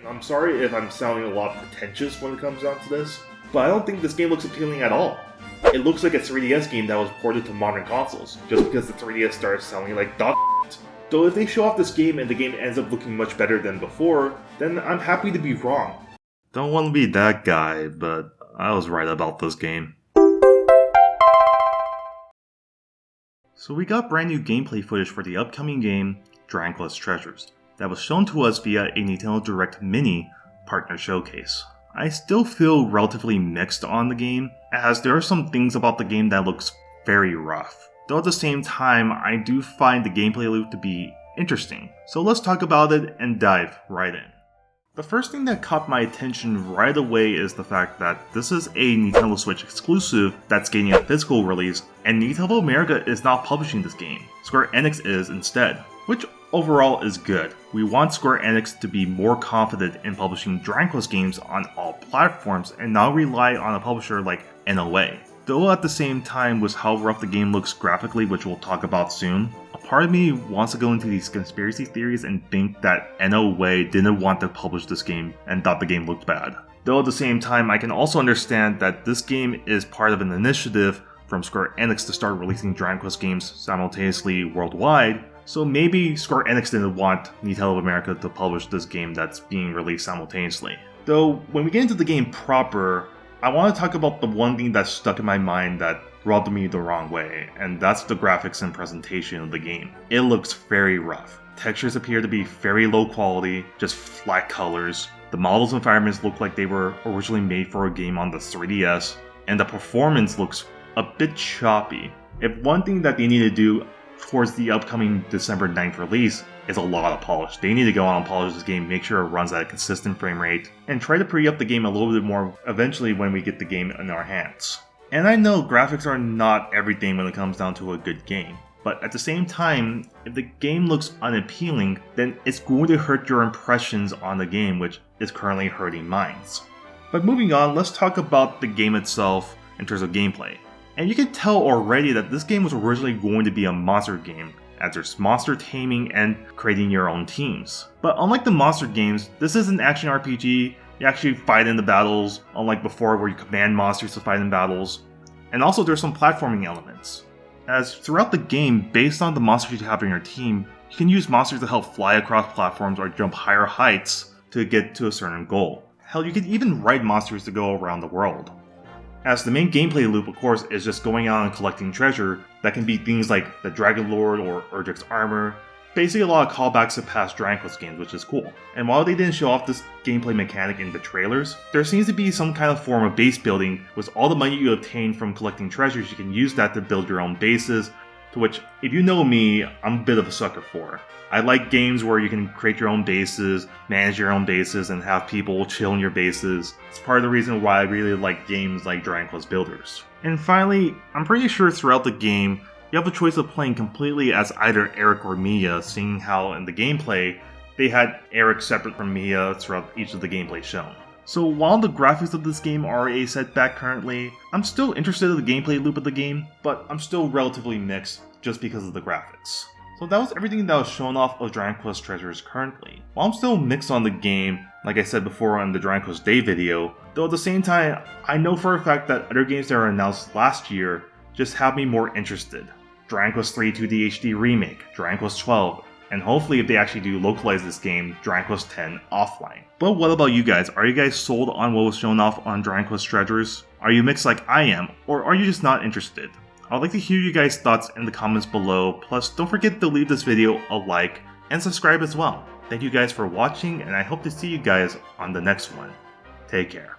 I'm sorry if I'm sounding a lot pretentious when it comes down to this, but I don't think this game looks appealing at all. It looks like a 3DS game that was ported to modern consoles, just because the 3DS started sounding like dog shit. Though if they show off this game and the game ends up looking much better than before, then I'm happy to be wrong. Don't want to be that guy, but I was right about this game. So we got brand new gameplay footage for the upcoming game, Dragon Quest Treasures, that was shown to us via a Nintendo Direct Mini partner showcase. I still feel relatively mixed on the game, as there are some things about the game that looks very rough. Though at the same time, I do find the gameplay loop to be interesting. So let's talk about it and dive right in. The first thing that caught my attention right away is the fact that this is a Nintendo Switch exclusive that's getting a physical release, and Nintendo America is not publishing this game. Square Enix is instead, which overall is good. We want Square Enix to be more confident in publishing Dragon Quest games on all platforms and not rely on a publisher like NOA. Though at the same time, with how rough the game looks graphically, which we'll talk about soon, a part of me wants to go into these conspiracy theories and think that NOA didn't want to publish this game and thought the game looked bad. Though at the same time, I can also understand that this game is part of an initiative from Square Enix to start releasing Dragon Quest games simultaneously worldwide, so maybe Square Enix didn't want Nintendo America to publish this game that's being released simultaneously. Though, when we get into the game proper, I want to talk about the one thing that stuck in my mind that rubbed me the wrong way, and that's the graphics and presentation of the game. It looks very rough. Textures appear to be very low quality, just flat colors. The models and environments look like they were originally made for a game on the 3DS, and the performance looks a bit choppy. If one thing that they need to do towards the upcoming December 9th release is a lot of polish. They need to go on and polish this game, make sure it runs at a consistent frame rate, and try to pre-up the game a little bit more eventually when we get the game in our hands. And I know graphics are not everything when it comes down to a good game, but at the same time, if the game looks unappealing, then it's going to hurt your impressions on the game, which is currently hurting mine. But moving on, let's talk about the game itself in terms of gameplay. And you can tell already that this game was originally going to be a monster game, as there's monster taming and creating your own teams. But unlike the monster games, this is an action RPG. You actually fight in the battles, unlike before where you command monsters to fight in battles. And also there's some platforming elements, as throughout the game, based on the monsters you have in your team, you can use monsters to help fly across platforms or jump higher heights to get to a certain goal. Hell, you could even ride monsters to go around the world. As the main gameplay loop, of course, is just going out and collecting treasure that can be things like the Dragon Lord or Erdrick's armor. Basically a lot of callbacks to past Dragon Quest games, which is cool. And while they didn't show off this gameplay mechanic in the trailers, there seems to be some kind of form of base building. With all the money you obtain from collecting treasures, you can use that to build your own bases, to which, if you know me, I'm a bit of a sucker for. I like games where you can create your own bases, manage your own bases, and have people chill in your bases. It's part of the reason why I really like games like Dragon Quest Builders. And finally, I'm pretty sure throughout the game, you have a choice of playing completely as either Erik or Mia, seeing how in the gameplay, they had Erik separate from Mia throughout each of the gameplay shown. So while the graphics of this game are a setback currently, I'm still interested in the gameplay loop of the game, but I'm still relatively mixed just because of the graphics. So that was everything that was shown off of Dragon Quest Treasures currently. While I'm still mixed on the game, like I said before on the Dragon Quest Day video, though at the same time, I know for a fact that other games that were announced last year just have me more interested. Dragon Quest 3 2D HD Remake, Dragon Quest 12, and hopefully if they actually do localize this game, Dragon Quest 10 offline. But what about you guys? Are you guys sold on what was shown off on Dragon Quest Treasures? Are you mixed like I am, or are you just not interested? I'd like to hear you guys' thoughts in the comments below, plus don't forget to leave this video a like and subscribe as well. Thank you guys for watching, and I hope to see you guys on the next one. Take care.